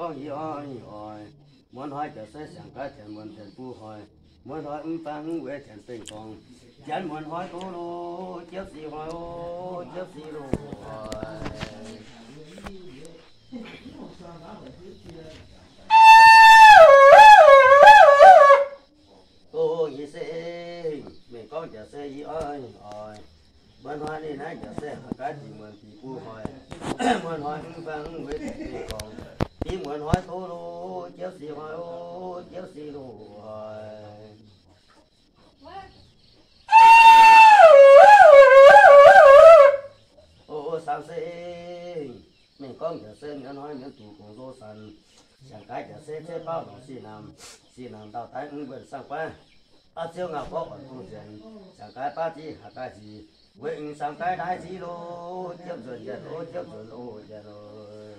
con hi oi muốn hỏi cho sẽ sang cái tiền muốn tiền bu hỏi muốn hỏi phang về tiền tiền con chán muốn hỏi cô lô chết gì hỏi ô chết gì lô cô gì sẽ mình con cho sẽ hi oi muốn hỏi đi nãy cho sẽ cái gì muốn thì bu hỏi muốn hỏi phang về tiền con đi muốn hỏi cô lô chết gì hỏi ô chết gì lô ô sao sinh mình con giờ sinh nhớ nói những tụ cùng vô sân chẳng cái giờ sinh chế bao đồng xì nằm đào tay ứng vận sang qua à chiêu ngọc có còn tu diện chẳng cái ba chi hạt cái gì quên sang cái đại chi lô tiếp dần dần lô tiếp dần lô dần rồi